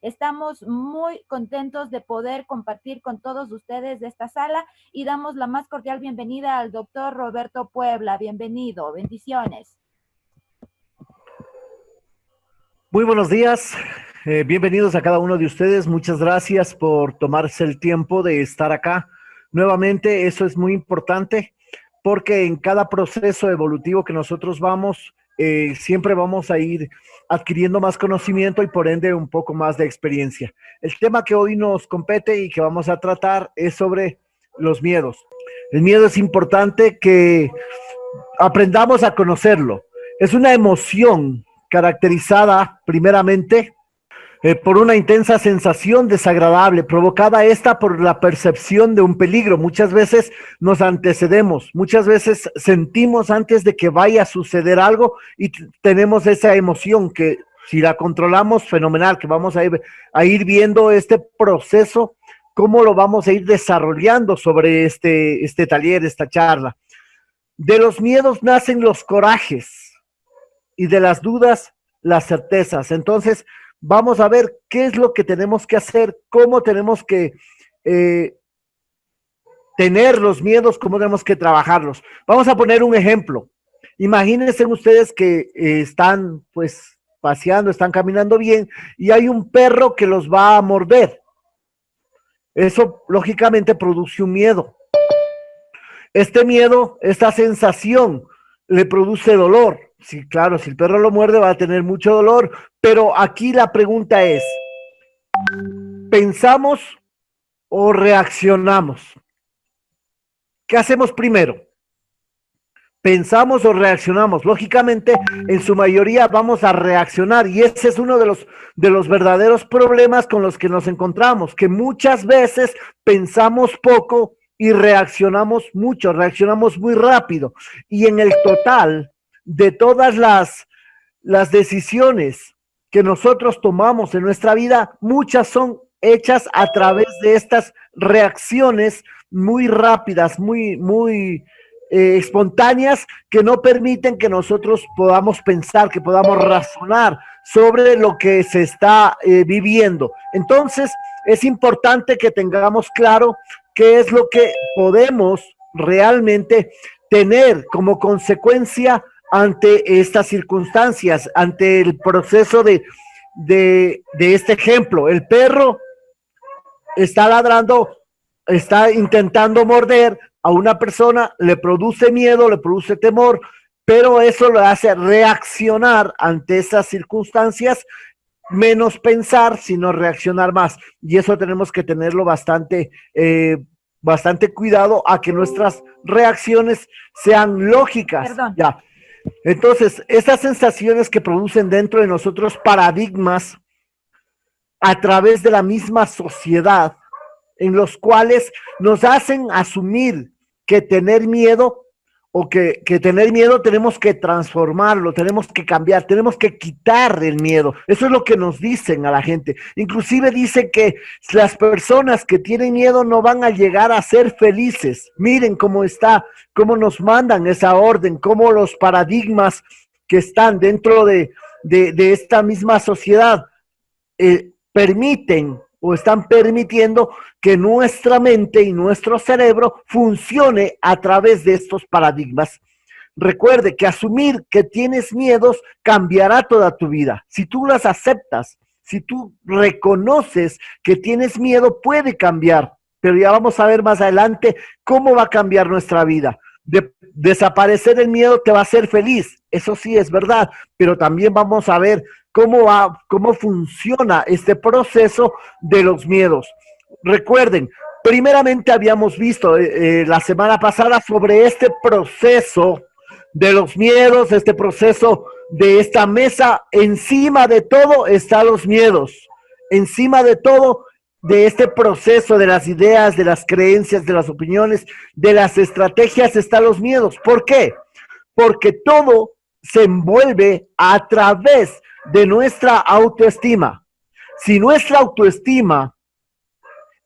Estamos muy contentos de poder compartir con todos ustedes de esta sala y damos la más cordial bienvenida al doctor Roberto Puebla. Bienvenido, bendiciones. Muy buenos días, bienvenidos a cada uno de ustedes. Muchas gracias por tomarse el tiempo de estar acá. Nuevamente, eso es muy importante porque en cada proceso evolutivo que nosotros vamos, siempre vamos a ir adquiriendo más conocimiento y por ende un poco más de experiencia. El tema que hoy nos compete y que vamos a tratar es sobre los miedos. El miedo es importante que aprendamos a conocerlo. Es una emoción caracterizada primeramente por una intensa sensación desagradable, provocada esta por la percepción de un peligro. Muchas veces nos antecedemos, muchas veces sentimos antes de que vaya a suceder algo y tenemos esa emoción que si la controlamos, fenomenal, que vamos a ir viendo este proceso, cómo lo vamos a ir desarrollando sobre este taller, esta charla. De los miedos nacen los corajes y de las dudas las certezas. Entonces, vamos a ver qué es lo que tenemos que hacer, cómo tenemos que tener los miedos, cómo tenemos que trabajarlos. Vamos a poner un ejemplo. Imagínense ustedes que están pues paseando, están caminando bien y hay un perro que los va a morder. Eso lógicamente produce un miedo. Este miedo, esta sensación le produce dolor. Sí, claro, si el perro lo muerde va a tener mucho dolor, pero aquí la pregunta es, ¿pensamos o reaccionamos? ¿Qué hacemos primero? ¿Pensamos o reaccionamos? Lógicamente, en su mayoría vamos a reaccionar y ese es uno de los verdaderos problemas con los que nos encontramos, que muchas veces pensamos poco y reaccionamos mucho, reaccionamos muy rápido. Y en el total de todas las decisiones que nosotros tomamos en nuestra vida, muchas son hechas a través de estas reacciones muy rápidas, muy espontáneas, que no permiten que nosotros podamos pensar, que podamos razonar sobre lo que se está viviendo. Entonces, es importante que tengamos claro qué es lo que podemos realmente tener como consecuencia ante estas circunstancias, ante el proceso de este ejemplo. El perro está ladrando, está intentando morder a una persona, le produce miedo, le produce temor, pero eso lo hace reaccionar ante esas circunstancias, menos pensar, sino reaccionar más. Y eso tenemos que tenerlo bastante cuidado a que nuestras reacciones sean lógicas. Perdón. Ya. Entonces, estas sensaciones que producen dentro de nosotros paradigmas a través de la misma sociedad, en los cuales nos hacen asumir que tener miedo o que tener miedo tenemos que transformarlo, tenemos que cambiar, tenemos que quitar el miedo. Eso es lo que nos dicen a la gente. Inclusive dicen que las personas que tienen miedo no van a llegar a ser felices. Miren cómo está, cómo nos mandan esa orden, cómo los paradigmas que están dentro de esta misma sociedad permiten o están permitiendo que nuestra mente y nuestro cerebro funcione a través de estos paradigmas. Recuerde que asumir que tienes miedos cambiará toda tu vida. Si tú las aceptas, si tú reconoces que tienes miedo, puede cambiar. Pero ya vamos a ver más adelante cómo va a cambiar nuestra vida. Desaparecer el miedo te va a hacer feliz, eso sí es verdad, pero también vamos a ver cómo funciona este proceso de los miedos. Recuerden, primeramente habíamos visto la semana pasada sobre este proceso de los miedos, este proceso de esta mesa. Encima de todo están los miedos, encima de todo de este proceso de las ideas, de las creencias, de las opiniones, de las estrategias están los miedos. ¿Por qué? Porque todo se envuelve a través de nuestra autoestima. Si nuestra autoestima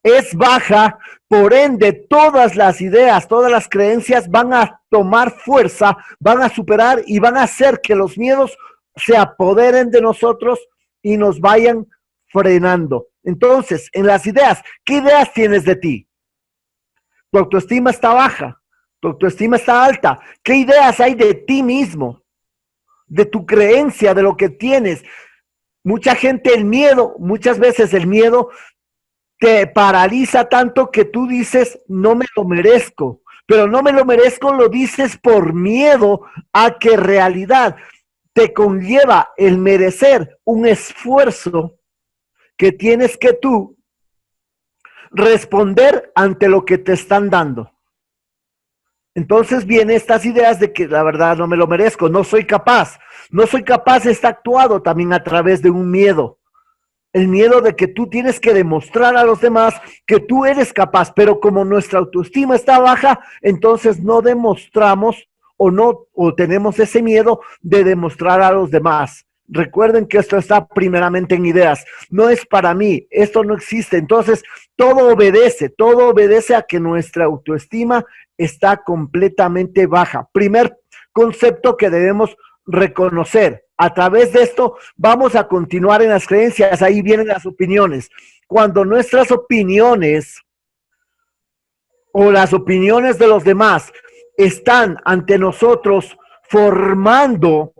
es baja, por ende todas las ideas, todas las creencias van a tomar fuerza, van a superar y van a hacer que los miedos se apoderen de nosotros y nos vayan frenando. Entonces, en las ideas, ¿qué ideas tienes de ti? Tu autoestima está baja, tu autoestima está alta. ¿Qué ideas hay de ti mismo? De tu creencia, de lo que tienes. Mucha gente, el miedo, muchas veces el miedo te paraliza tanto que tú dices, no me lo merezco. Pero no me lo merezco lo dices por miedo a que en realidad te conlleva el merecer un esfuerzo que tienes que tú responder ante lo que te están dando. Entonces vienen estas ideas de que la verdad no me lo merezco, no soy capaz. No soy capaz está actuado también a través de un miedo. El miedo de que tú tienes que demostrar a los demás que tú eres capaz, pero como nuestra autoestima está baja, entonces no demostramos o tenemos ese miedo de demostrar a los demás. Recuerden que esto está primeramente en ideas, no es para mí, esto no existe. Entonces, todo obedece a que nuestra autoestima está completamente baja. Primer concepto que debemos reconocer. A través de esto vamos a continuar en las creencias, ahí vienen las opiniones. Cuando nuestras opiniones o las opiniones de los demás están ante nosotros formando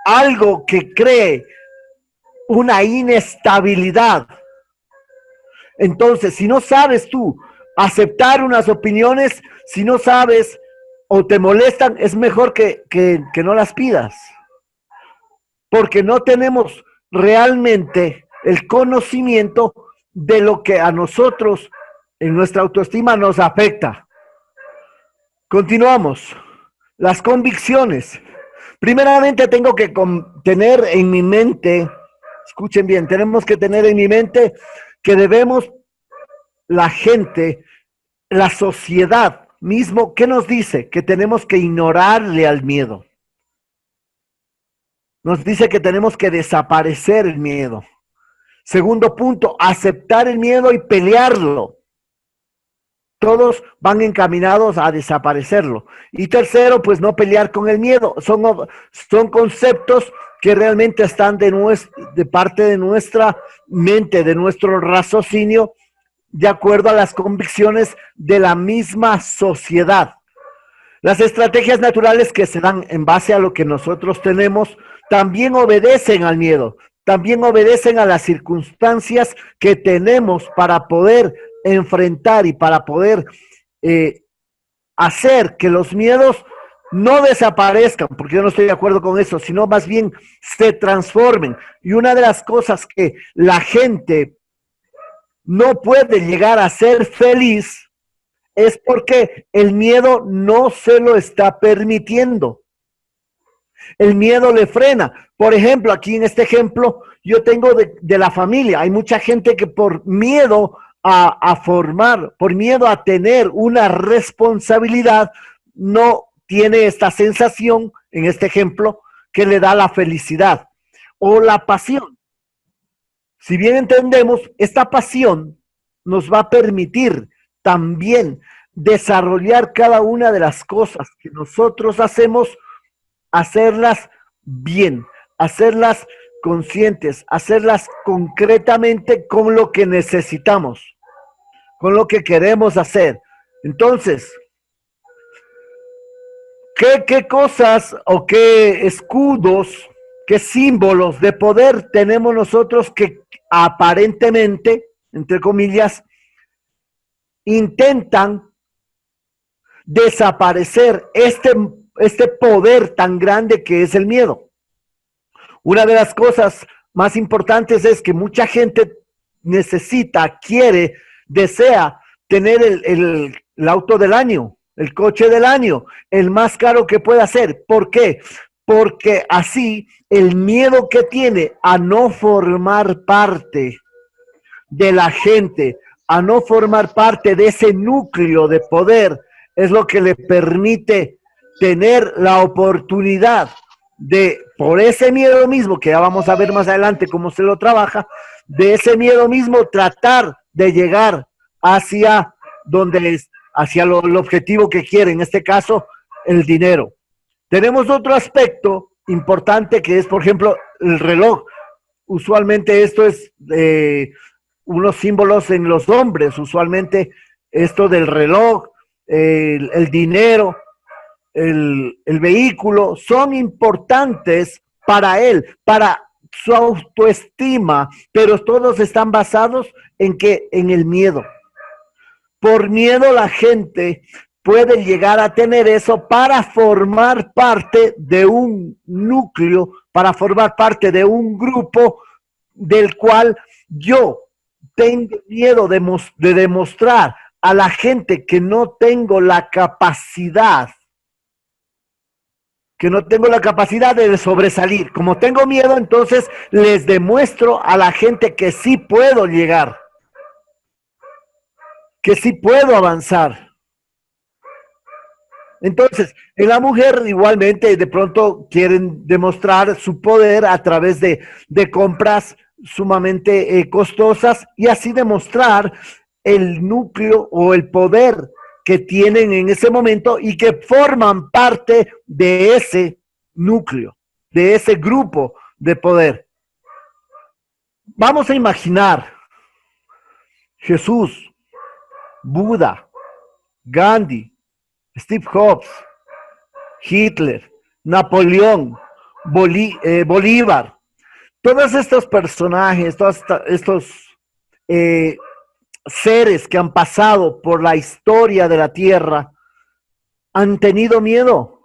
algo que cree una inestabilidad. Entonces, si no sabes tú aceptar unas opiniones, si no sabes o te molestan, es mejor que no las pidas. Porque no tenemos realmente el conocimiento de lo que a nosotros en nuestra autoestima nos afecta. Continuamos. Las convicciones. Primeramente tengo que tener en mi mente, escuchen bien, tenemos que tener en mi mente que debemos, la gente, la sociedad mismo, ¿qué nos dice? Que tenemos que ignorarle al miedo. Nos dice que tenemos que desaparecer el miedo. Segundo punto, aceptar el miedo y pelearlo. Todos van encaminados a desaparecerlo. Y tercero, pues no pelear con el miedo. Son conceptos que realmente están de parte de nuestra mente, de nuestro raciocinio, de acuerdo a las convicciones de la misma sociedad. Las estrategias naturales que se dan en base a lo que nosotros tenemos también obedecen al miedo, también obedecen a las circunstancias que tenemos para poder enfrentar y para poder hacer que los miedos no desaparezcan, porque yo no estoy de acuerdo con eso, sino más bien se transformen. Y una de las cosas que la gente no puede llegar a ser feliz es porque el miedo no se lo está permitiendo. El miedo le frena. Por ejemplo, aquí en este ejemplo, yo tengo de la familia. Hay mucha gente que por miedo a formar, por miedo a tener una responsabilidad, no tiene esta sensación, en este ejemplo, que le da la felicidad o la pasión. Si bien entendemos, esta pasión nos va a permitir también desarrollar cada una de las cosas que nosotros hacemos, hacerlas bien, hacerlas conscientes, hacerlas concretamente con lo que necesitamos, con lo que queremos hacer. Entonces, ¿qué cosas o qué escudos, qué símbolos de poder tenemos nosotros que aparentemente, entre comillas, intentan desaparecer este poder tan grande que es el miedo? Una de las cosas más importantes es que mucha gente necesita, quiere, desea tener el auto del año, el coche del año, el más caro que pueda ser. ¿Por qué? Porque así el miedo que tiene a no formar parte de la gente, a no formar parte de ese núcleo de poder, es lo que le permite tener la oportunidad de, por ese miedo mismo, que ya vamos a ver más adelante cómo se lo trabaja, de ese miedo mismo tratar de llegar hacia donde es, hacia el objetivo que quiere, en este caso, el dinero. Tenemos otro aspecto importante que es, por ejemplo, el reloj. usualmente esto es unos símbolos en los hombres, usualmente esto del reloj, el dinero, el vehículo, son importantes para él, para su autoestima, pero todos están basados en que en el miedo. Por miedo la gente puede llegar a tener eso para formar parte de un núcleo, para formar parte de un grupo del cual yo tengo miedo de demostrar a la gente que no tengo la capacidad, de sobresalir. Como tengo miedo, entonces les demuestro a la gente que sí puedo llegar, que sí puedo avanzar. Entonces, en la mujer igualmente de pronto quieren demostrar su poder a través de compras sumamente costosas y así demostrar el núcleo o el poder que tienen en ese momento y que forman parte de ese núcleo, de ese grupo de poder. Vamos a imaginar Jesús, Buda, Gandhi, Steve Jobs, Hitler, Napoleón, Bolívar, todos estos personajes, todos estos seres que han pasado por la historia de la Tierra, ¿han tenido miedo?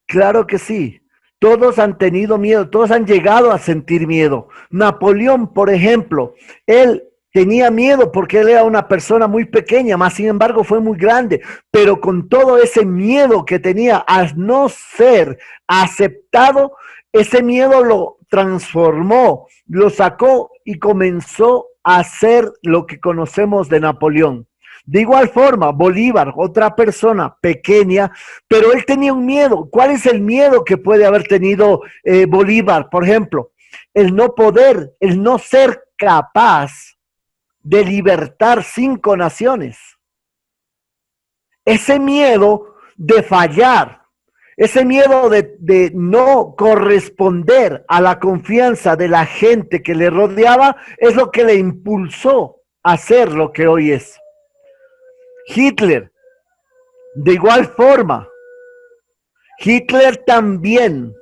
Claro que sí. Todos han tenido miedo, todos han llegado a sentir miedo. Napoleón, por ejemplo, él tenía miedo porque él era una persona muy pequeña, más sin embargo fue muy grande, pero con todo ese miedo que tenía al no ser aceptado, ese miedo lo transformó, lo sacó y comenzó a hacer lo que conocemos de Napoleón. De igual forma, Bolívar, otra persona pequeña, pero él tenía un miedo. ¿Cuál es el miedo que puede haber tenido Bolívar? Por ejemplo, el no poder, el no ser capaz de libertar 5 naciones. Ese miedo de fallar, ese miedo de no corresponder a la confianza de la gente que le rodeaba, es lo que le impulsó a ser lo que hoy es. Hitler, de igual forma, Hitler también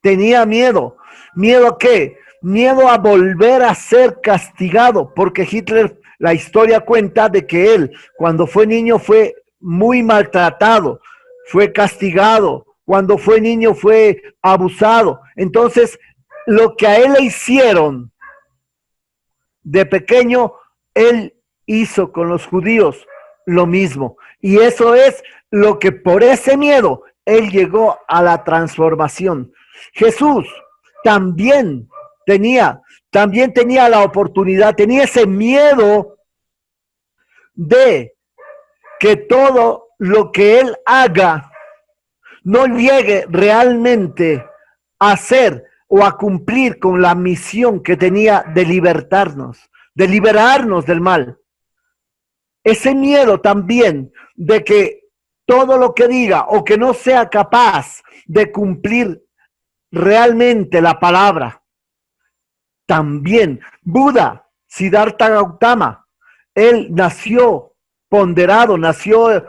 tenía miedo. ¿Miedo a qué? Miedo a volver a ser castigado, porque Hitler, la historia cuenta de que él, cuando fue niño, fue muy maltratado, fue castigado, cuando fue niño fue abusado. Entonces, lo que a él le hicieron de pequeño, él hizo con los judíos lo mismo. Y eso es lo que por ese miedo él llegó a la transformación. Jesús también tenía la oportunidad, tenía ese miedo de que todo lo que él haga no llegue realmente a ser o a cumplir con la misión que tenía de libertarnos, de liberarnos del mal. Ese miedo también de que todo lo que diga o que no sea capaz de cumplir realmente la palabra. También Buda, Siddhartha Gautama, él nació ponderado, nació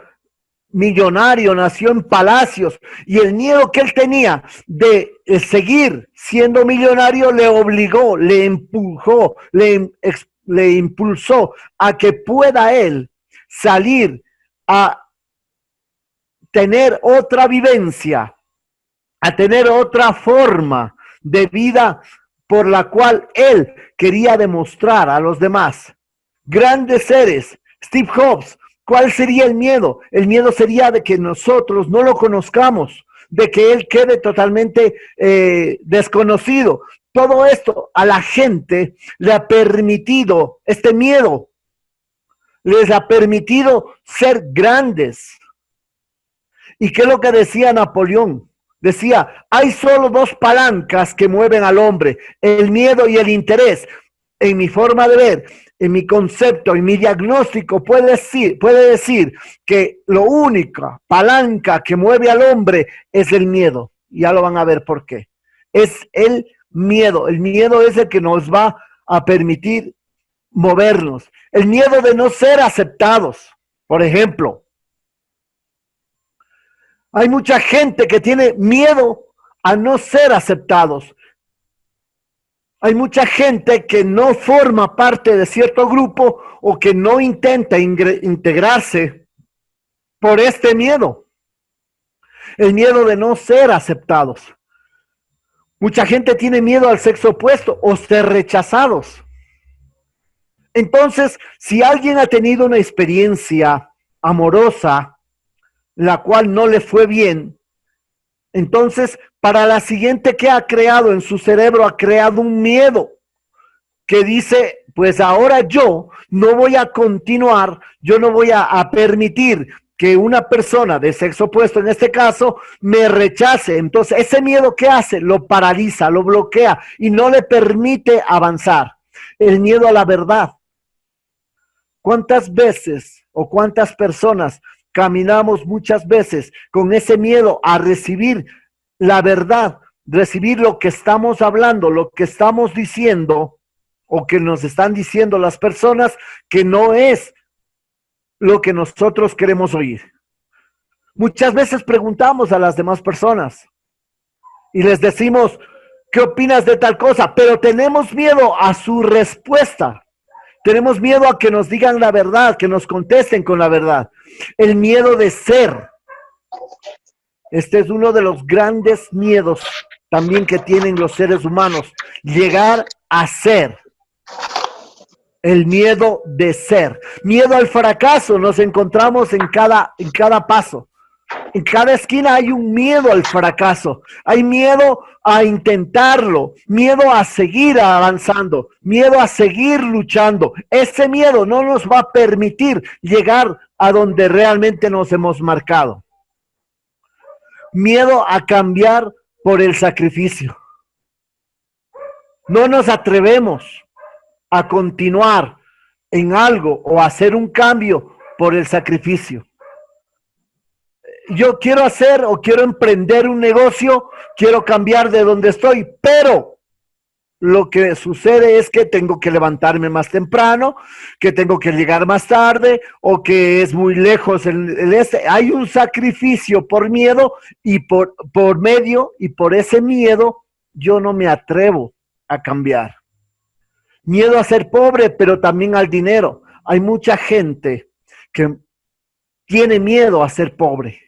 millonario, nació en palacios, y el miedo que él tenía de seguir siendo millonario le obligó, le empujó, le impulsó a que pueda él salir a tener otra vivencia, a tener otra forma de vida por la cual él quería demostrar a los demás. Grandes seres, Steve Jobs, ¿cuál sería el miedo? El miedo sería de que nosotros no lo conozcamos, de que él quede totalmente desconocido. Todo esto a la gente le ha permitido, este miedo les ha permitido ser grandes. ¿Y qué es lo que decía Napoleón? Decía, hay solo 2 palancas que mueven al hombre, el miedo y el interés. En mi forma de ver, en mi concepto, en mi diagnóstico, puede decir que la única palanca que mueve al hombre es el miedo. Ya lo van a ver por qué. es el miedo. El miedo es el que nos va a permitir movernos. El miedo de no ser aceptados. Por ejemplo, hay mucha gente que tiene miedo a no ser aceptados. Hay mucha gente que no forma parte de cierto grupo o que no intenta integrarse por este miedo. El miedo de no ser aceptados. Mucha gente tiene miedo al sexo opuesto o ser rechazados. Entonces, si alguien ha tenido una experiencia amorosa, la cual no le fue bien, entonces, para la siguiente que ha creado en su cerebro, ha creado un miedo que dice, pues ahora yo no voy a continuar, yo no voy a permitir que una persona de sexo opuesto, en este caso, me rechace. Entonces, ese miedo, ¿qué hace? Lo paraliza, lo bloquea y no le permite avanzar. El miedo a la verdad. ¿Cuántas veces o cuántas personas caminamos muchas veces con ese miedo a recibir la verdad, recibir lo que estamos hablando, lo que estamos diciendo o que nos están diciendo las personas que no es lo que nosotros queremos oír? Muchas veces preguntamos a las demás personas y les decimos, ¿qué opinas de tal cosa? Pero tenemos miedo a su respuesta. Tenemos miedo a que nos digan la verdad, que nos contesten con la verdad. El miedo de ser. Este es uno de los grandes miedos también que tienen los seres humanos. Llegar a ser. El miedo de ser. Miedo al fracaso. Nos encontramos en cada paso. En cada esquina hay un miedo al fracaso. Hay miedo a intentarlo, miedo a seguir avanzando, miedo a seguir luchando. Ese miedo no nos va a permitir llegar a donde realmente nos hemos marcado. Miedo a cambiar por el sacrificio. No nos atrevemos a continuar en algo o a hacer un cambio por el sacrificio. Yo quiero hacer o quiero emprender un negocio, quiero cambiar de donde estoy, pero lo que sucede es que tengo que levantarme más temprano, que tengo que llegar más tarde o que es muy lejos. Hay un sacrificio por miedo y por medio y por ese miedo yo no me atrevo a cambiar. Miedo a ser pobre, pero también al dinero. Hay mucha gente que tiene miedo a ser pobre.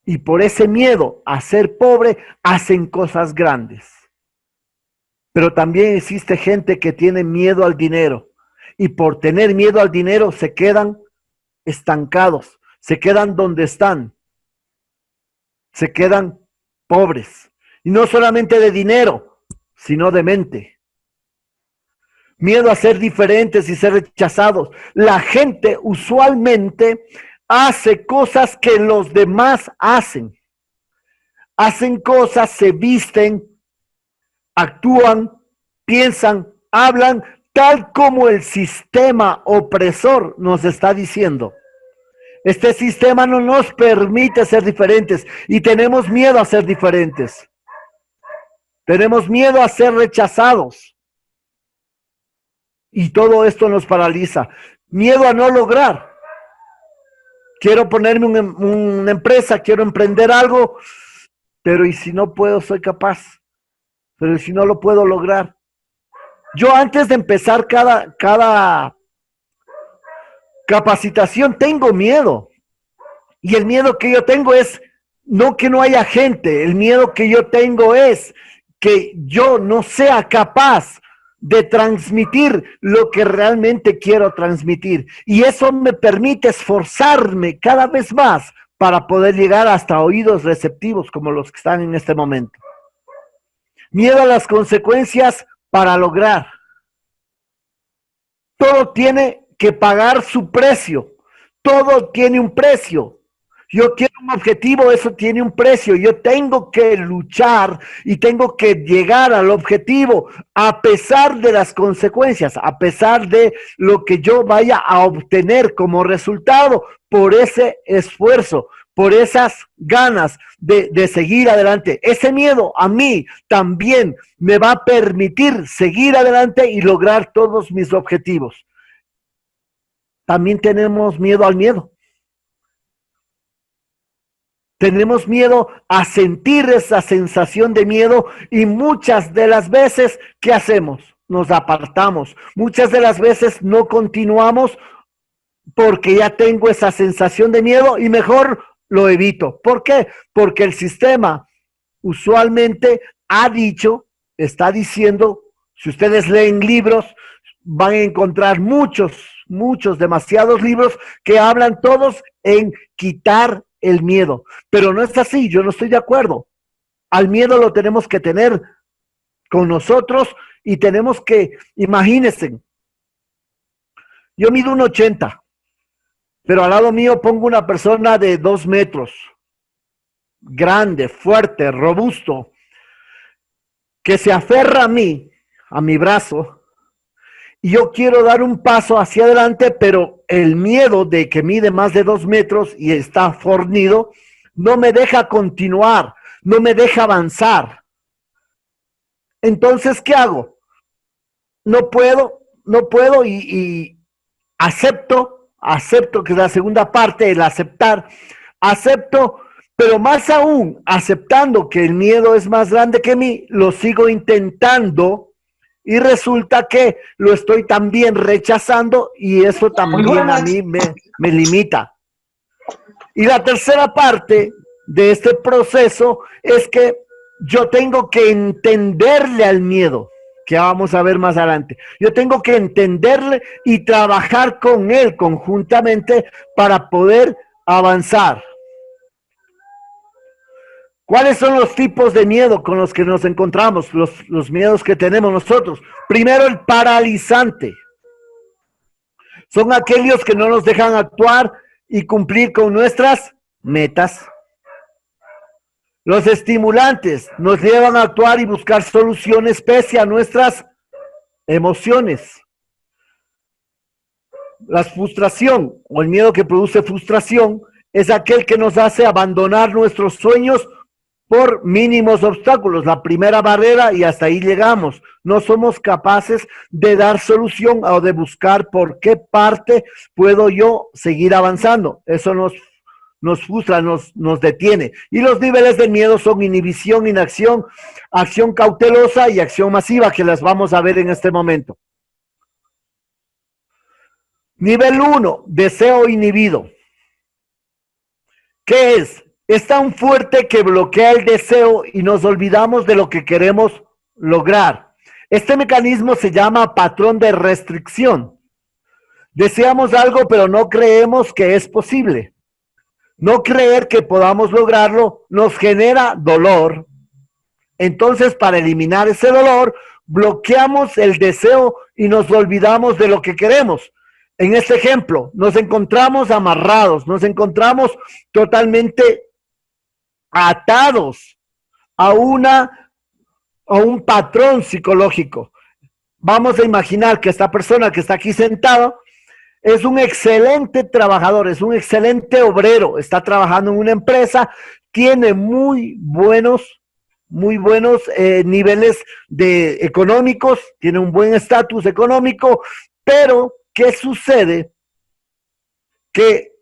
Y por ese miedo a ser pobre, hacen cosas grandes. Pero también existe gente que tiene miedo al dinero. Y por tener miedo al dinero se quedan estancados. Se quedan donde están. Se quedan pobres. Y no solamente de dinero, sino de mente. Miedo a ser diferentes y ser rechazados. La gente usualmente hace cosas que los demás hacen. Hacen cosas, se visten, actúan, piensan, hablan, tal como el sistema opresor nos está diciendo. Este sistema no nos permite ser diferentes y tenemos miedo a ser diferentes. Tenemos miedo a ser rechazados. Y todo esto nos paraliza. Miedo a no lograr. Quiero ponerme una empresa, quiero emprender algo, pero ¿y si no puedo, soy capaz? Pero ¿y si no lo puedo lograr? Yo antes de empezar cada capacitación tengo miedo. Y el miedo que yo tengo es no que no haya gente, el miedo que yo tengo es que yo no sea capaz de transmitir lo que realmente quiero transmitir. Y eso me permite esforzarme cada vez más para poder llegar hasta oídos receptivos como los que están en este momento. Miedo a las consecuencias para lograr. Todo tiene que pagar su precio. Todo tiene un precio. Yo quiero un objetivo, eso tiene un precio. Yo tengo que luchar y tengo que llegar al objetivo a pesar de las consecuencias, a pesar de lo que yo vaya a obtener como resultado por ese esfuerzo, por esas ganas de seguir adelante. Ese miedo a mí también me va a permitir seguir adelante y lograr todos mis objetivos. También tenemos miedo al miedo. Tenemos miedo a sentir esa sensación de miedo y muchas de las veces, ¿qué hacemos? Nos apartamos. Muchas de las veces no continuamos porque ya tengo esa sensación de miedo y mejor lo evito. ¿Por qué? Porque el sistema usualmente está diciendo, si ustedes leen libros, van a encontrar demasiados libros que hablan todos en quitar el miedo. Pero no es así, yo no estoy de acuerdo. Al miedo lo tenemos que tener con nosotros y tenemos que, imagínense, yo mido 1,80, pero al lado mío pongo una persona de 2 metros, grande, fuerte, robusto, que se aferra a mí, a mi brazo, y yo quiero dar un paso hacia adelante, pero el miedo de que mide más de 2 metros y está fornido, no me deja continuar, no me deja avanzar. Entonces, ¿qué hago? No puedo y acepto que es la segunda parte, el aceptar, acepto, pero más aún, aceptando que el miedo es más grande que mí, lo sigo intentando. Y resulta que lo estoy también rechazando y eso también a mí me limita. Y la tercera parte de este proceso es que yo tengo que entenderle al miedo, que vamos a ver más adelante. Yo tengo que entenderle y trabajar con él conjuntamente para poder avanzar. ¿Cuáles son los tipos de miedo con los que nos encontramos? Los miedos que tenemos nosotros. Primero, el paralizante. Son aquellos que no nos dejan actuar y cumplir con nuestras metas. Los estimulantes nos llevan a actuar y buscar soluciones pese a nuestras emociones. La frustración o el miedo que produce frustración es aquel que nos hace abandonar nuestros sueños por mínimos obstáculos, la primera barrera y hasta ahí llegamos. No somos capaces de dar solución o de buscar por qué parte puedo yo seguir avanzando. Eso nos frustra, nos detiene. Y los niveles de miedo son inhibición, inacción, acción cautelosa y acción masiva, que las vamos a ver en este momento. Nivel 1, deseo inhibido. ¿Qué es? Es tan fuerte que bloquea el deseo y nos olvidamos de lo que queremos lograr. Este mecanismo se llama patrón de restricción. Deseamos algo, pero no creemos que es posible. No creer que podamos lograrlo nos genera dolor. Entonces, para eliminar ese dolor, bloqueamos el deseo y nos olvidamos de lo que queremos. En este ejemplo, nos encontramos amarrados, nos encontramos totalmente atados a un patrón psicológico. Vamos a imaginar que esta persona que está aquí sentado es un excelente trabajador, es un excelente obrero, está trabajando en una empresa, tiene muy buenos niveles económicos, tiene un buen estatus económico, pero ¿qué sucede? Que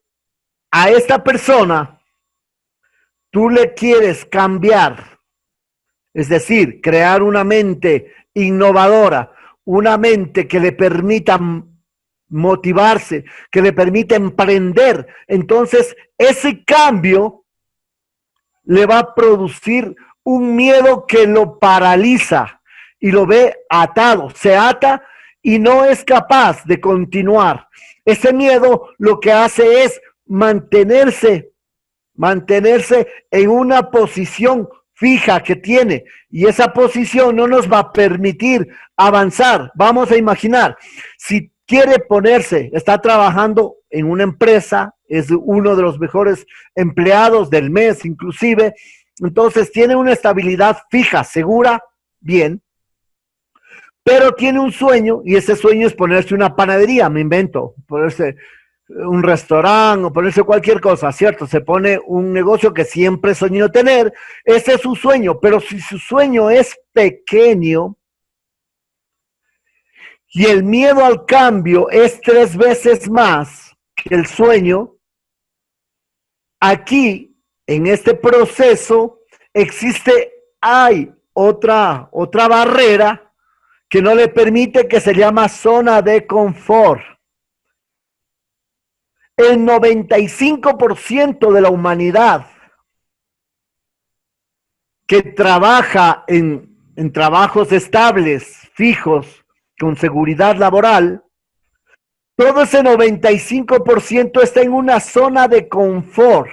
a esta persona tú le quieres cambiar, es decir, crear una mente innovadora, una mente que le permita motivarse, que le permita emprender. Entonces, ese cambio le va a producir un miedo que lo paraliza y lo ve atado, se ata y no es capaz de continuar. Ese miedo lo que hace es mantenerse en una posición fija que tiene, y esa posición no nos va a permitir avanzar. Vamos a imaginar, si quiere ponerse, está trabajando en una empresa, es uno de los mejores empleados del mes inclusive, entonces tiene una estabilidad fija, segura, bien, pero tiene un sueño, y ese sueño es ponerse una panadería, me invento, ponerse un restaurante o ponerse cualquier cosa, ¿cierto? Se pone un negocio que siempre soñó tener, ese es su sueño, pero si su sueño es pequeño y el miedo al cambio es 3 veces más que el sueño, aquí, en este proceso, hay otra barrera que no le permite, que se llama zona de confort. El 95% de la humanidad que trabaja en trabajos estables, fijos, con seguridad laboral, todo ese 95% está en una zona de confort.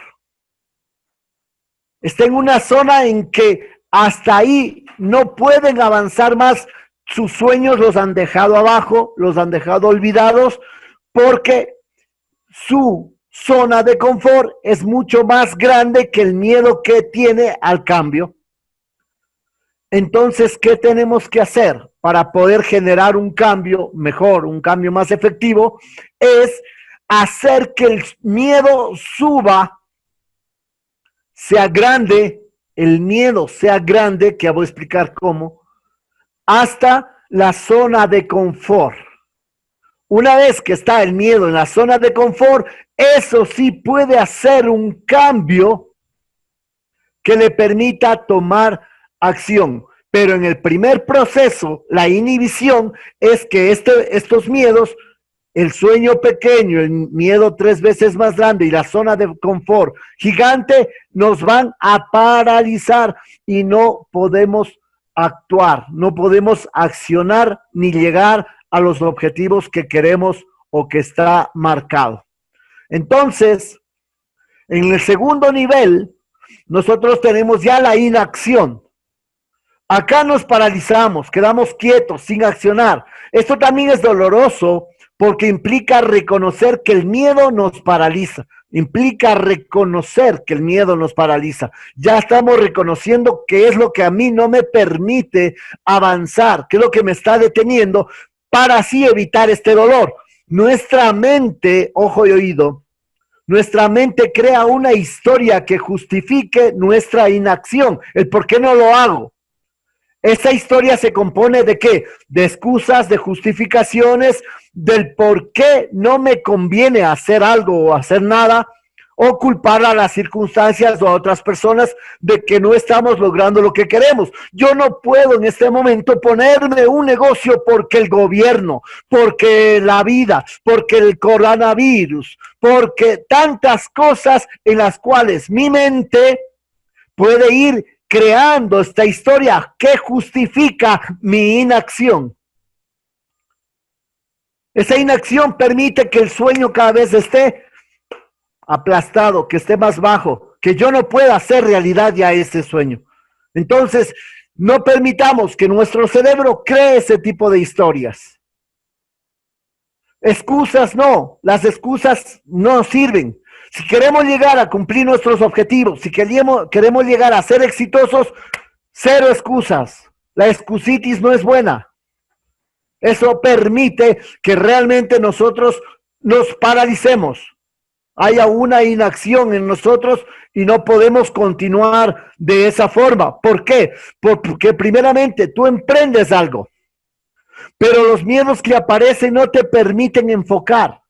Está en una zona en que hasta ahí no pueden avanzar más. Sus sueños los han dejado abajo, los han dejado olvidados, porque su zona de confort es mucho más grande que el miedo que tiene al cambio. Entonces, ¿qué tenemos que hacer para poder generar un cambio mejor, un cambio más efectivo? Es hacer que el miedo suba, sea grande, el miedo sea grande, que voy a explicar cómo, hasta la zona de confort. Una vez que está el miedo en la zona de confort, eso sí puede hacer un cambio que le permita tomar acción. Pero en el primer proceso, la inhibición es que estos miedos, el sueño pequeño, el miedo 3 veces más grande y la zona de confort gigante, nos van a paralizar y no podemos actuar, no podemos accionar ni llegar a los objetivos que queremos o que está marcado. Entonces, en el segundo nivel, nosotros tenemos ya la inacción. Acá nos paralizamos, quedamos quietos, sin accionar. Esto también es doloroso porque implica reconocer que el miedo nos paraliza. Implica reconocer que el miedo nos paraliza. Ya estamos reconociendo qué es lo que a mí no me permite avanzar, qué es lo que me está deteniendo, para así evitar este dolor. Nuestra mente, ojo y oído, nuestra mente crea una historia que justifique nuestra inacción, el por qué no lo hago. Esa historia se compone ¿de qué? De excusas, de justificaciones, del por qué no me conviene hacer algo o hacer nada, o culpar a las circunstancias o a otras personas de que no estamos logrando lo que queremos. Yo no puedo en este momento ponerme un negocio porque el gobierno, porque la vida, porque el coronavirus, porque tantas cosas en las cuales mi mente puede ir creando esta historia que justifica mi inacción. Esa inacción permite que el sueño cada vez esté aplastado, que esté más bajo, que yo no pueda hacer realidad ya ese sueño. Entonces, no permitamos que nuestro cerebro cree ese tipo de historias. Excusas no, las excusas no sirven. Si queremos llegar a cumplir nuestros objetivos, si queremos llegar a ser exitosos, cero excusas. La excusitis no es buena. Eso permite que realmente nosotros nos paralicemos. Haya una inacción en nosotros y no podemos continuar de esa forma. ¿Por qué? Porque primeramente tú emprendes algo, pero los miedos que aparecen no te permiten enfocar.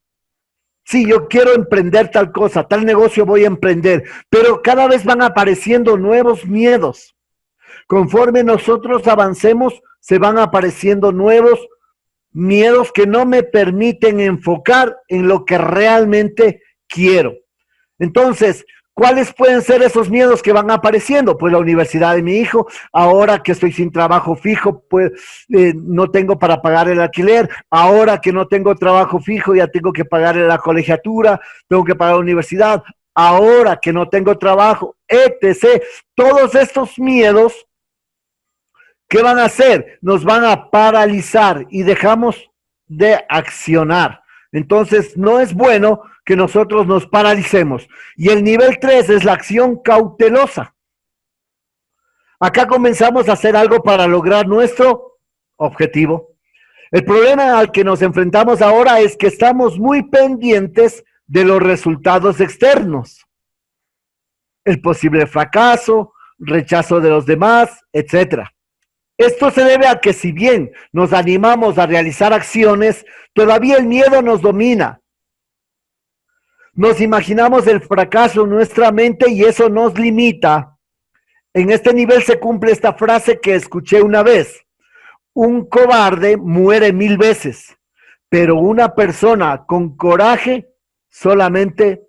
Sí, yo quiero emprender tal cosa, tal negocio voy a emprender, pero cada vez van apareciendo nuevos miedos. Conforme nosotros avancemos, se van apareciendo nuevos miedos que no me permiten enfocar en lo que realmente quiero. Entonces, ¿cuáles pueden ser esos miedos que van apareciendo? Pues la universidad de mi hijo, ahora que estoy sin trabajo fijo, pues no tengo para pagar el alquiler, ahora que no tengo trabajo fijo, ya tengo que pagar la colegiatura, tengo que pagar la universidad, ahora que no tengo trabajo, etc. Todos estos miedos, ¿qué van a hacer? Nos van a paralizar y dejamos de accionar. Entonces, no es bueno que nosotros nos paralicemos. Y el nivel 3 es la acción cautelosa. Acá comenzamos a hacer algo para lograr nuestro objetivo. El problema al que nos enfrentamos ahora es que estamos muy pendientes de los resultados externos, el posible fracaso, rechazo de los demás, etcétera. Esto se debe a que si bien nos animamos a realizar acciones, todavía el miedo nos domina. Nos imaginamos el fracaso en nuestra mente y eso nos limita. En este nivel se cumple esta frase que escuché una vez: un cobarde muere 1000 veces, pero una persona con coraje solamente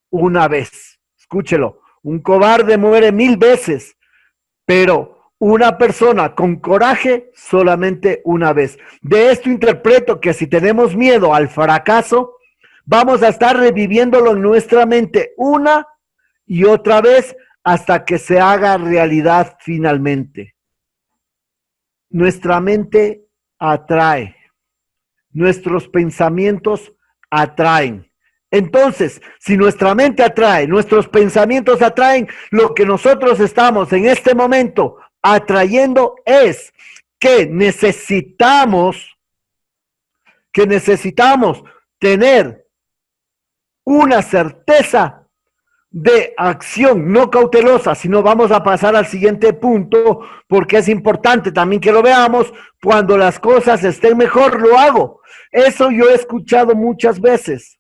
una vez. Escúchelo, un cobarde muere 1000 veces, pero una persona con coraje solamente una vez. De esto interpreto que si tenemos miedo al fracaso, vamos a estar reviviéndolo en nuestra mente una y otra vez hasta que se haga realidad finalmente. Nuestra mente atrae, nuestros pensamientos atraen. Entonces, si nuestra mente atrae, nuestros pensamientos atraen, lo que nosotros estamos en este momento atrayendo es que necesitamos tener una certeza de acción no cautelosa, sino vamos a pasar al siguiente punto porque es importante también que lo veamos. Cuando las cosas estén mejor, lo hago. Eso yo he escuchado muchas veces.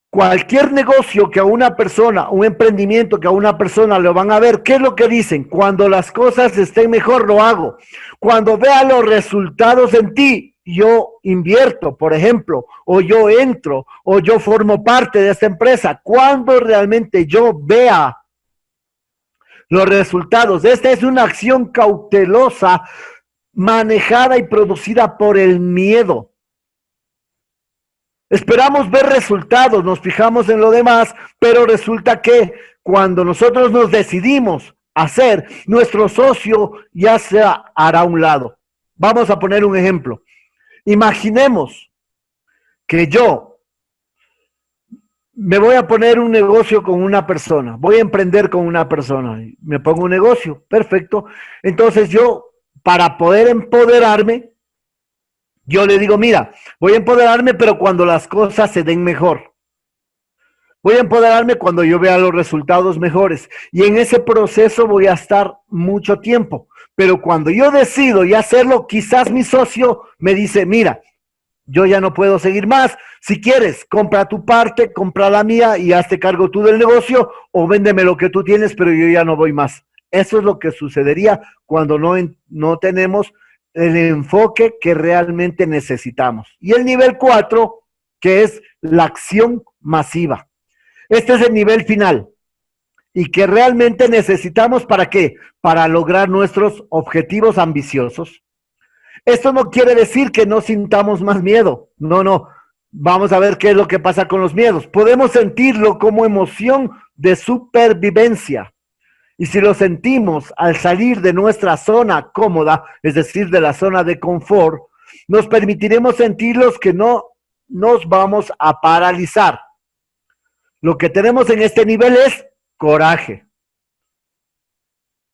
Cualquier negocio que a una persona, un emprendimiento que a una persona lo van a ver, ¿qué es lo que dicen? Cuando las cosas estén mejor, lo hago. Cuando vea los resultados en ti, yo invierto, por ejemplo, o yo entro, o yo formo parte de esta empresa. Cuando realmente yo vea los resultados, esta es una acción cautelosa, manejada y producida por el miedo. Esperamos ver resultados, nos fijamos en lo demás, pero resulta que cuando nosotros nos decidimos hacer, nuestro socio ya se hará a un lado. Vamos a poner un ejemplo. Imaginemos que yo me voy a poner un negocio con una persona, voy a emprender con una persona, me pongo un negocio, perfecto. Entonces yo, para poder empoderarme, yo le digo, mira, voy a empoderarme, pero cuando las cosas se den mejor. Voy a empoderarme cuando yo vea los resultados mejores. Y en ese proceso voy a estar mucho tiempo. Pero cuando yo decido ya hacerlo, quizás mi socio me dice, mira, yo ya no puedo seguir más. Si quieres, compra tu parte, compra la mía y hazte cargo tú del negocio o véndeme lo que tú tienes, pero yo ya no voy más. Eso es lo que sucedería cuando no tenemos el enfoque que realmente necesitamos. Y el nivel 4, que es la acción masiva. Este es el nivel final y que realmente necesitamos ¿para qué? Para lograr nuestros objetivos ambiciosos. Esto no quiere decir que no sintamos más miedo. No. Vamos a ver qué es lo que pasa con los miedos. Podemos sentirlo como emoción de supervivencia. Y si lo sentimos al salir de nuestra zona cómoda, es decir, de la zona de confort, nos permitiremos sentirlos que no nos vamos a paralizar. Lo que tenemos en este nivel es coraje,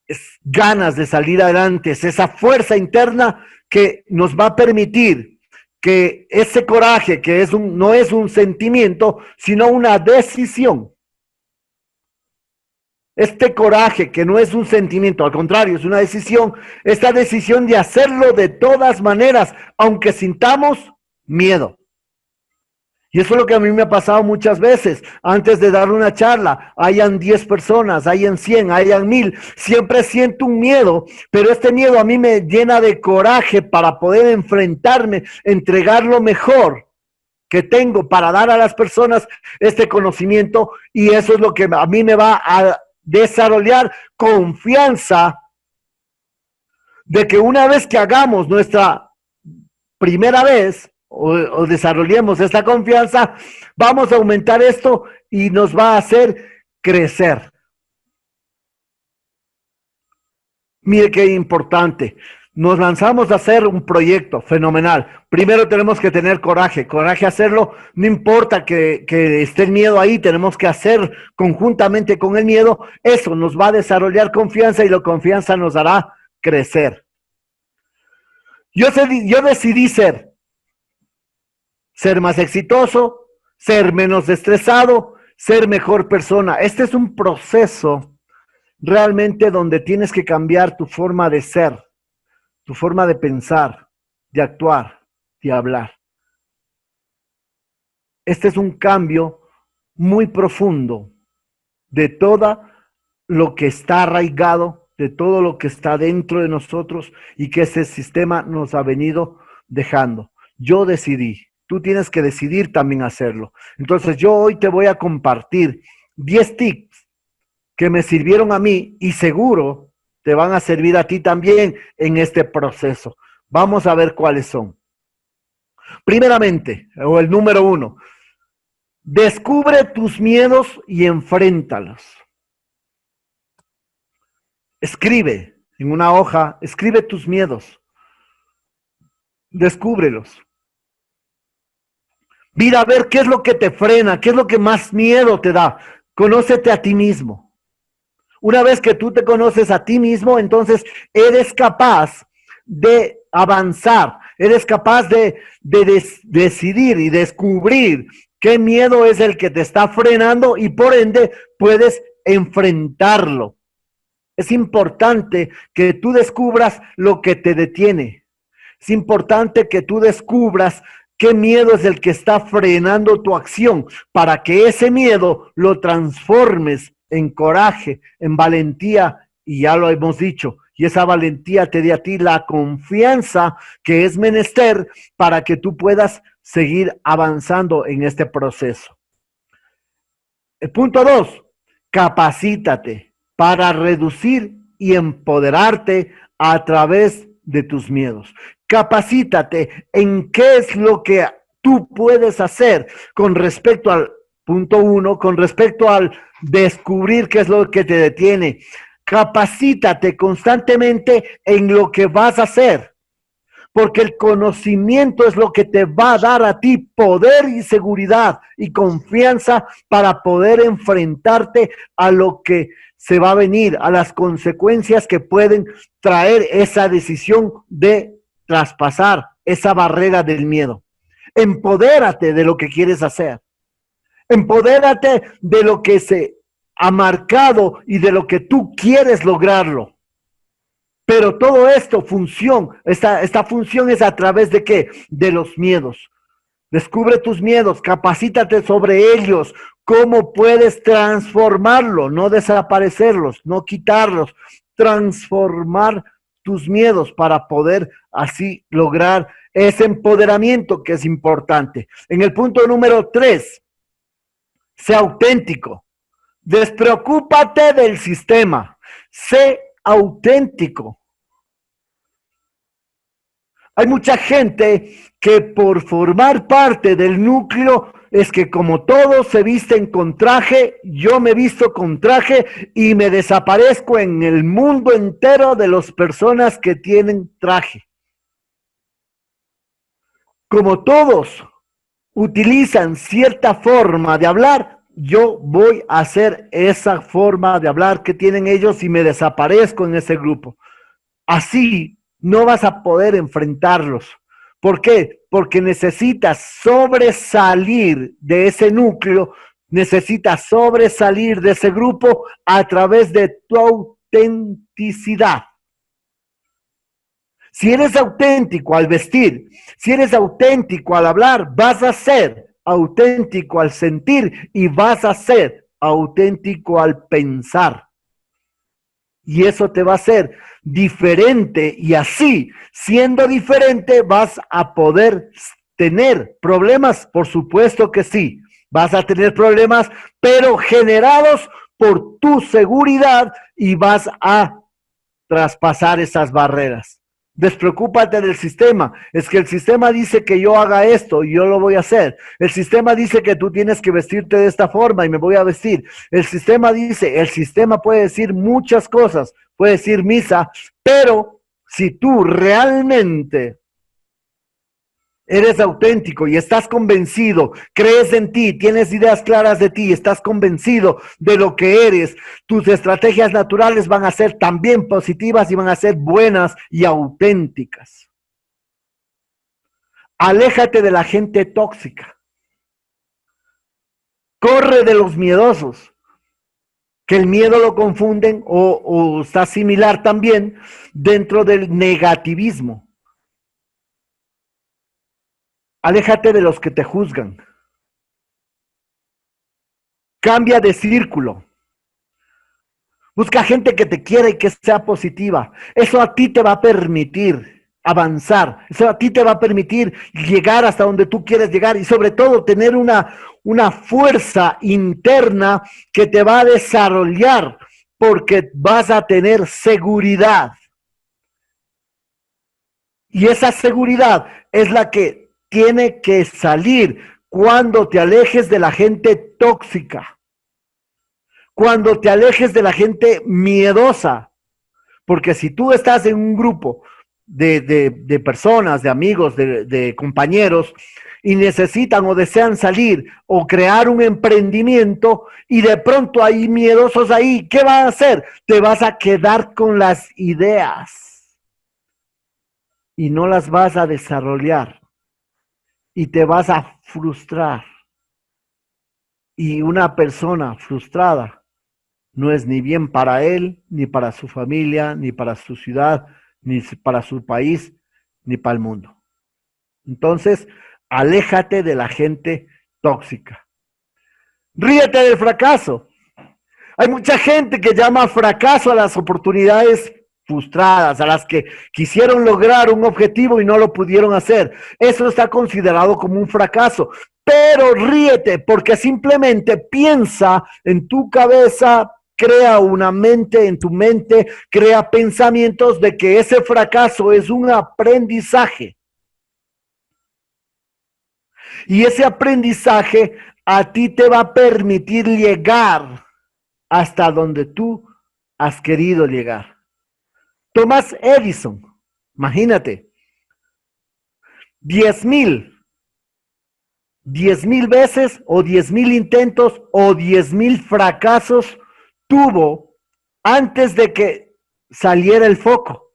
es ganas de salir adelante, es esa fuerza interna que nos va a permitir que ese coraje, que no es un sentimiento, sino una decisión. Este coraje, que no es un sentimiento, al contrario, es una decisión, esta decisión de hacerlo de todas maneras, aunque sintamos miedo. Y eso es lo que a mí me ha pasado muchas veces. Antes de dar una charla, hayan 10 personas, hayan 100, hayan 1000, siempre siento un miedo, pero este miedo a mí me llena de coraje para poder enfrentarme, entregar lo mejor que tengo para dar a las personas este conocimiento, y eso es lo que a mí me va a desarrollar confianza de que una vez que hagamos nuestra primera vez o desarrollemos esta confianza, vamos a aumentar esto y nos va a hacer crecer. Mire qué importante. Nos lanzamos a hacer un proyecto fenomenal. Primero tenemos que tener coraje a hacerlo. No importa que esté el miedo ahí, tenemos que hacer conjuntamente con el miedo. Eso nos va a desarrollar confianza y la confianza nos hará crecer. Yo decidí ser más exitoso, ser menos estresado, ser mejor persona. Este es un proceso realmente donde tienes que cambiar tu forma de ser, tu forma de pensar, de actuar, de hablar. Este es un cambio muy profundo de todo lo que está arraigado, de todo lo que está dentro de nosotros y que ese sistema nos ha venido dejando. Yo decidí, tú tienes que decidir también hacerlo. Entonces yo hoy te voy a compartir 10 tips que me sirvieron a mí y seguro te van a servir a ti también en este proceso. Vamos a ver cuáles son. Primeramente, o el número 1, descubre tus miedos y enfréntalos. Escribe en una hoja, escribe tus miedos. Descúbrelos. Mira a ver qué es lo que te frena, qué es lo que más miedo te da. Conócete a ti mismo. Una vez que tú te conoces a ti mismo, entonces eres capaz de avanzar, eres capaz de decidir y descubrir qué miedo es el que te está frenando y por ende puedes enfrentarlo. Es importante que tú descubras lo que te detiene. Es importante que tú descubras qué miedo es el que está frenando tu acción para que ese miedo lo transformes en coraje, en valentía, y ya lo hemos dicho, y esa valentía te dé a ti la confianza que es menester para que tú puedas seguir avanzando en este proceso. El punto 2, capacítate para reducir y empoderarte a través de tus miedos. Capacítate en qué es lo que tú puedes hacer con respecto al punto 1, con respecto al descubrir qué es lo que te detiene. Capacítate constantemente en lo que vas a hacer, porque el conocimiento es lo que te va a dar a ti poder y seguridad y confianza para poder enfrentarte a lo que se va a venir, a las consecuencias que pueden traer esa decisión de traspasar esa barrera del miedo. Empodérate de lo que quieres hacer. Empodérate de lo que se ha marcado y de lo que tú quieres lograrlo. Pero todo esto, esta función es a través de ¿qué? De los miedos. Descubre tus miedos, capacítate sobre ellos, cómo puedes transformarlo, no desaparecerlos, no quitarlos, transformar tus miedos para poder así lograr ese empoderamiento que es importante. En el punto número 3, sé auténtico, despreocúpate del sistema, sé auténtico. Hay mucha gente que por formar parte del núcleo es que como todos se visten con traje, yo me visto con traje y me desaparezco en el mundo entero de las personas que tienen traje. Como todos utilizan cierta forma de hablar, yo voy a hacer esa forma de hablar que tienen ellos y me desaparezco en ese grupo. Así no vas a poder enfrentarlos. ¿Por qué? Porque necesitas sobresalir de ese núcleo, necesitas sobresalir de ese grupo a través de tu autenticidad. Si eres auténtico al vestir, si eres auténtico al hablar, vas a ser auténtico al sentir y vas a ser auténtico al pensar. Y eso te va a hacer diferente y así, siendo diferente, vas a poder tener problemas, por supuesto que sí, vas a tener problemas, pero generados por tu seguridad y vas a traspasar esas barreras. Despreocúpate del sistema. Es que el sistema dice que yo haga esto y yo lo voy a hacer. El sistema dice que tú tienes que vestirte de esta forma y me voy a vestir. El sistema puede decir muchas cosas, puede decir misa, pero si tú realmente eres auténtico y estás convencido, crees en ti, tienes ideas claras de ti, estás convencido de lo que eres, tus estrategias naturales van a ser también positivas y van a ser buenas y auténticas. Aléjate de la gente tóxica. Corre de los miedosos, que el miedo lo confunden o está similar también dentro del negativismo. Aléjate de los que te juzgan. Cambia de círculo. Busca gente que te quiera y que sea positiva. Eso a ti te va a permitir avanzar. Eso a ti te va a permitir llegar hasta donde tú quieres llegar y sobre todo tener una fuerza interna que te va a desarrollar porque vas a tener seguridad. Y esa seguridad es la que tiene que salir cuando te alejes de la gente tóxica, cuando te alejes de la gente miedosa, porque si tú estás en un grupo de personas, de amigos, de compañeros, y necesitan o desean salir o crear un emprendimiento, y de pronto hay miedosos ahí, ¿qué van a hacer? Te vas a quedar con las ideas y no las vas a desarrollar. Y te vas a frustrar. Y una persona frustrada no es ni bien para él, ni para su familia, ni para su ciudad, ni para su país, ni para el mundo. Entonces, aléjate de la gente tóxica. Ríete del fracaso. Hay mucha gente que llama fracaso a las oportunidades frustradas, a las que quisieron lograr un objetivo y no lo pudieron hacer. Eso está considerado como un fracaso. Pero ríete, porque simplemente piensa en tu cabeza, crea una mente en tu mente, crea pensamientos de que ese fracaso es un aprendizaje. Y ese aprendizaje a ti te va a permitir llegar hasta donde tú has querido llegar. Thomas Edison, imagínate, 10,000 veces o 10,000 intentos o 10,000 fracasos tuvo antes de que saliera el foco,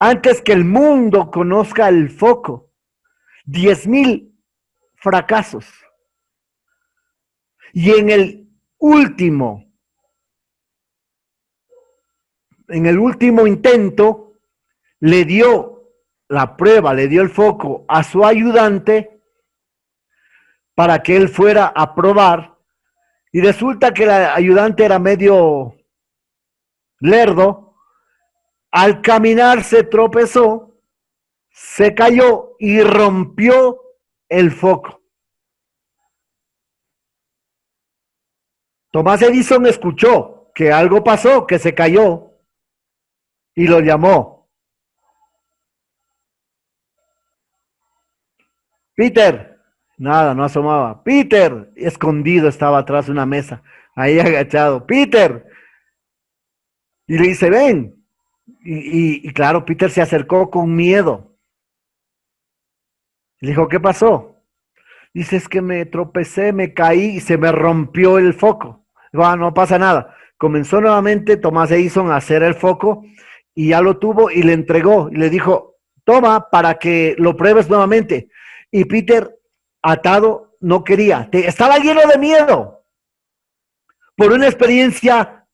antes que el mundo conozca el foco. 10,000 fracasos. Y en el último intento, le dio la prueba, le dio el foco a su ayudante para que él fuera a probar, y resulta que el ayudante era medio lerdo. Al caminar se tropezó, se cayó y rompió el foco. Thomas Edison escuchó que algo pasó, que se cayó, y lo llamó. Peter, nada, no asomaba. Peter, escondido estaba atrás de una mesa, ahí agachado. Peter, y le dice, ven. Y claro, Peter se acercó con miedo. Le dijo, ¿qué pasó? Dice, es que me tropecé, me caí y se me rompió el foco. Dijo, no pasa nada. Comenzó nuevamente Thomas Edison a hacer el foco y ya lo tuvo y le entregó. Y le dijo, toma para que lo pruebes nuevamente. Y Peter, atado, no quería. Estaba lleno de miedo. Por una experiencia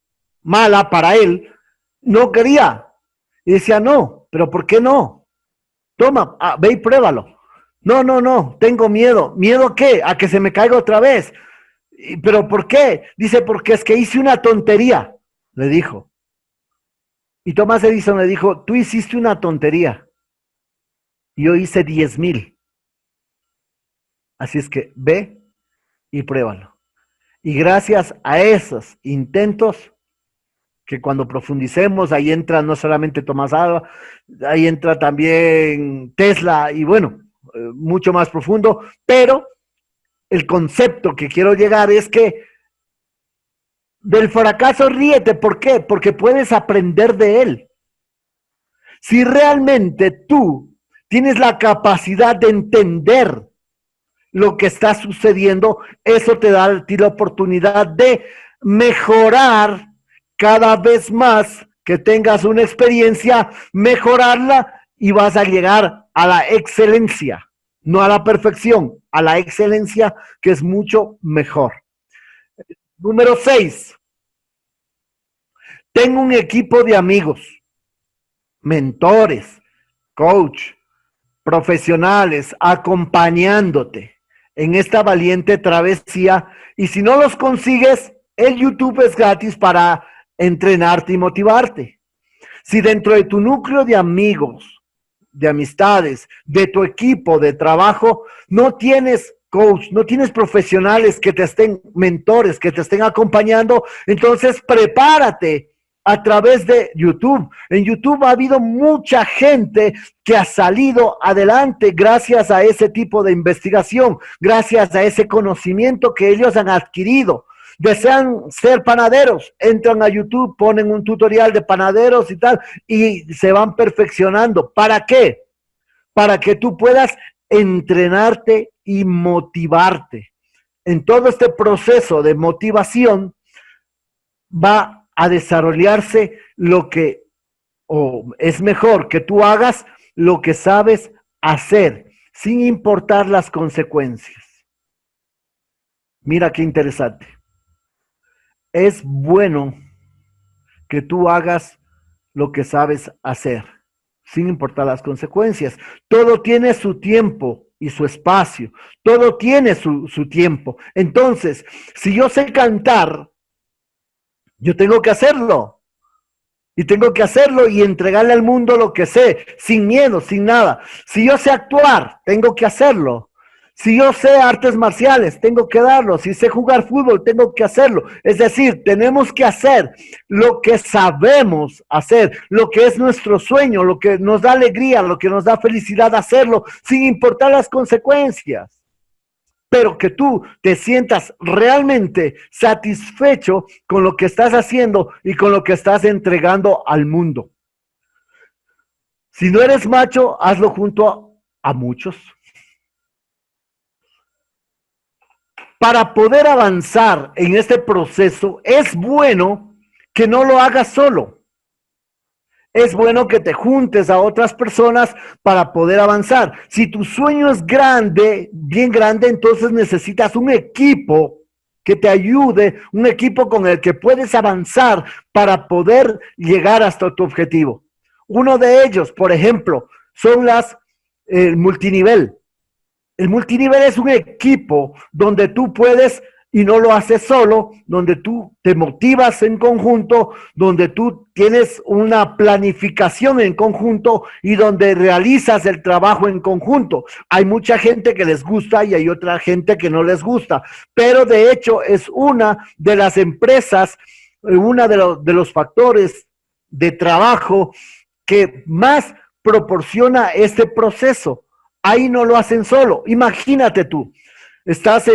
mala para él, no quería. Y decía, no, pero ¿por qué no? Toma, ve y pruébalo. No, tengo miedo. ¿Miedo a qué? A que se me caiga otra vez. ¿Pero por qué? Dice, porque es que hice una tontería, le dijo. Y Thomas Edison le dijo, tú hiciste una tontería. Y yo hice 10,000. Así es que ve y pruébalo. Y gracias a esos intentos, que cuando profundicemos, ahí entra no solamente Tomás Alva, ahí entra también Tesla, y bueno, mucho más profundo, pero el concepto que quiero llegar es que del fracaso ríete. ¿Por qué? Porque puedes aprender de él. Si realmente tú tienes la capacidad de entender lo que está sucediendo, eso te da a ti la oportunidad de mejorar cada vez más, que tengas una experiencia, mejorarla y vas a llegar a la excelencia. no a la perfección, a la excelencia, que es mucho mejor. Número 6. Tengo un equipo de amigos, mentores, coach, profesionales, acompañándote en esta valiente travesía. Y si no los consigues, el YouTube es gratis para entrenarte y motivarte. Si dentro de tu núcleo de amigos, de amistades, de tu equipo de trabajo, no tienes coach, no tienes profesionales que te estén, mentores que te estén acompañando, entonces prepárate a través de YouTube. En YouTube ha habido mucha gente que ha salido adelante gracias a ese tipo de investigación, gracias a ese conocimiento que ellos han adquirido. Desean ser panaderos, entran a YouTube, ponen un tutorial de panaderos y tal, y se van perfeccionando. ¿Para qué? Para que tú puedas entrenarte y motivarte. En todo este proceso de motivación va a desarrollarse lo que, o es mejor que tú hagas lo que sabes hacer, sin importar las consecuencias. Mira qué interesante. Es bueno que tú hagas lo que sabes hacer, sin importar las consecuencias. Todo tiene su tiempo y su espacio. Todo tiene su tiempo. Entonces, si yo sé cantar, yo tengo que hacerlo. Y tengo que hacerlo y entregarle al mundo lo que sé, sin miedo, sin nada. Si yo sé actuar, tengo que hacerlo. Si yo sé artes marciales, tengo que darlo. Si sé jugar fútbol, tengo que hacerlo. Es decir, tenemos que hacer lo que sabemos hacer, lo que es nuestro sueño, lo que nos da alegría, lo que nos da felicidad hacerlo, sin importar las consecuencias. Pero que tú te sientas realmente satisfecho con lo que estás haciendo y con lo que estás entregando al mundo. Si no eres macho, hazlo junto a muchos. Para poder avanzar en este proceso, es bueno que no lo hagas solo. Es bueno que te juntes a otras personas para poder avanzar. Si tu sueño es grande, bien grande, entonces necesitas un equipo que te ayude, un equipo con el que puedes avanzar para poder llegar hasta tu objetivo. Uno de ellos, por ejemplo, son el multinivel. El multinivel es un equipo donde tú puedes, y no lo haces solo, donde tú te motivas en conjunto, donde tú tienes una planificación en conjunto y donde realizas el trabajo en conjunto. Hay mucha gente que les gusta y hay otra gente que no les gusta, pero de hecho es una de las empresas, uno de los factores de trabajo que más proporciona este proceso. Ahí no lo hacen solo. Imagínate tú, estás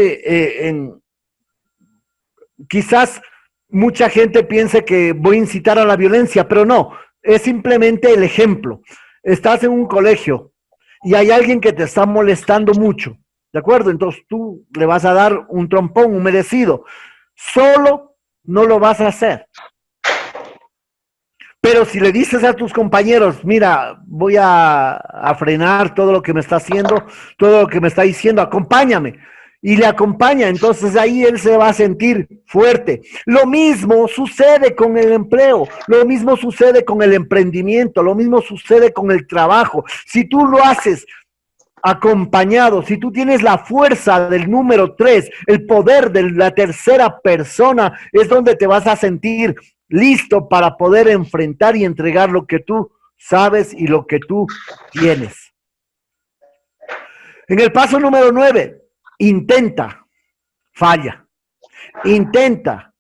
quizás mucha gente piense que voy a incitar a la violencia, pero no, es simplemente el ejemplo. Estás en un colegio y hay alguien que te está molestando mucho, ¿de acuerdo? Entonces tú le vas a dar un trompón, un merecido. Solo no lo vas a hacer. Pero si le dices a tus compañeros, mira, voy a frenar todo lo que me está haciendo, todo lo que me está diciendo, acompáñame, y le acompaña, entonces ahí él se va a sentir fuerte. Lo mismo sucede con el empleo, lo mismo sucede con el emprendimiento, lo mismo sucede con el trabajo. Si tú lo haces acompañado, si tú tienes la fuerza del número 3, el poder de la tercera persona, es donde te vas a sentir listo para poder enfrentar y entregar lo que tú sabes y lo que tú tienes. En el paso número 9, intenta, falla. Intenta,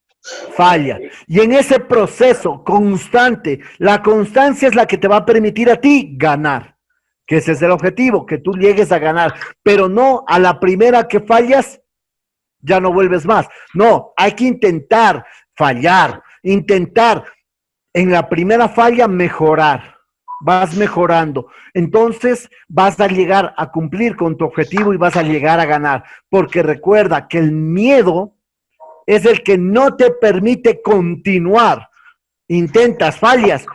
falla. Y en ese proceso constante, la constancia es la que te va a permitir a ti ganar. Que ese es el objetivo, que tú llegues a ganar. Pero no a la primera que fallas, ya no vuelves más. No, hay que intentar fallar, intentar en la primera falla mejorar. Vas mejorando. Entonces vas a llegar a cumplir con tu objetivo y vas a llegar a ganar. Porque recuerda que el miedo es el que no te permite continuar. Intentas, fallas.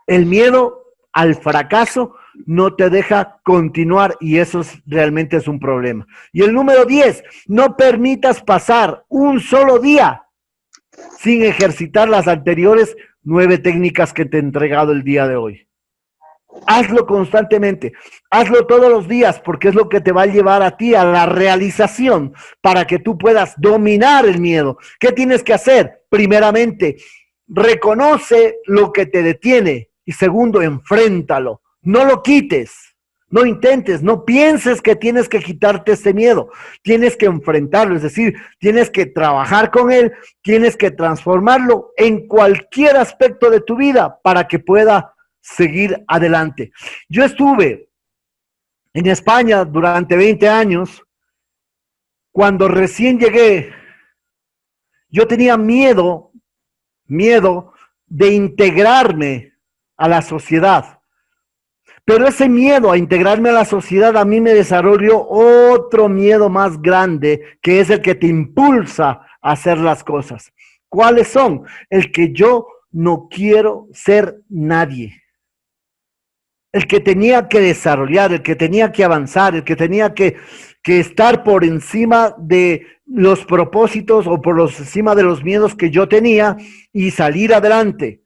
El miedo al fracaso no te deja continuar y eso realmente es un problema. Y el número 10, no permitas pasar un solo día sin ejercitar las anteriores 9 técnicas que te he entregado el día de hoy. Hazlo constantemente, hazlo todos los días, porque es lo que te va a llevar a ti a la realización para que tú puedas dominar el miedo. ¿Qué tienes que hacer? Primeramente, reconoce lo que te detiene y segundo, enfréntalo. No lo quites, no intentes, no pienses que tienes que quitarte este miedo. Tienes que enfrentarlo, es decir, tienes que trabajar con él, tienes que transformarlo en cualquier aspecto de tu vida para que pueda seguir adelante. Yo estuve en España durante 20 años. Cuando recién llegué, yo tenía miedo de integrarme a la sociedad. Pero ese miedo a integrarme a la sociedad a mí me desarrolló otro miedo más grande, que es el que te impulsa a hacer las cosas. ¿Cuáles son? El que yo no quiero ser nadie. El que tenía que desarrollar, el que tenía que avanzar, el que tenía que estar por encima de los propósitos o por encima de los miedos que yo tenía y salir adelante.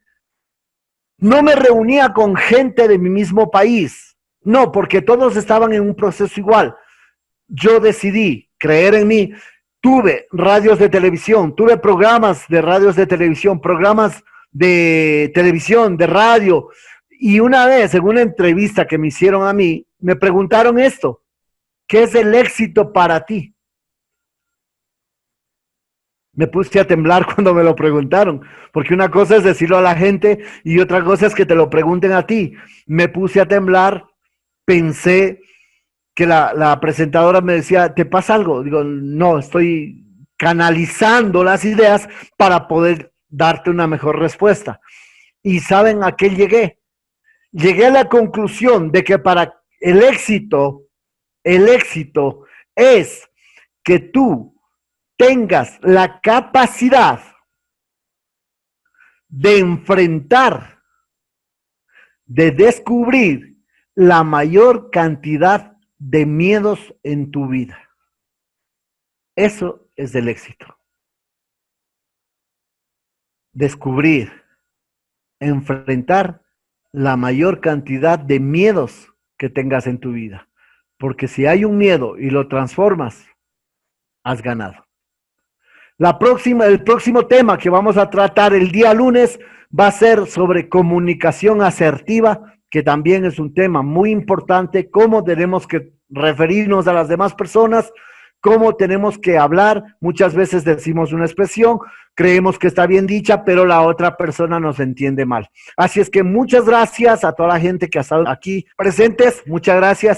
No me reunía con gente de mi mismo país, no, porque todos estaban en un proceso igual. Yo decidí creer en mí, tuve radios de televisión, tuve programas de radios de televisión, programas de televisión, de radio. Y una vez, en una entrevista que me hicieron a mí, me preguntaron esto: ¿qué es el éxito para ti? Me puse a temblar cuando me lo preguntaron, porque una cosa es decirlo a la gente y otra cosa es que te lo pregunten a ti. Me puse a temblar, pensé que la presentadora me decía, ¿te pasa algo? Digo, no, estoy canalizando las ideas para poder darte una mejor respuesta. ¿Y saben a qué llegué? Llegué a la conclusión de que para el éxito es que tú tengas la capacidad de enfrentar, de descubrir la mayor cantidad de miedos en tu vida. Eso es el éxito. Descubrir, enfrentar la mayor cantidad de miedos que tengas en tu vida. Porque si hay un miedo y lo transformas, has ganado. El próximo tema que vamos a tratar el día lunes va a ser sobre comunicación asertiva, que también es un tema muy importante, cómo tenemos que referirnos a las demás personas, cómo tenemos que hablar. Muchas veces decimos una expresión, creemos que está bien dicha, pero la otra persona nos entiende mal. Así es que muchas gracias a toda la gente que ha estado aquí presentes, muchas gracias.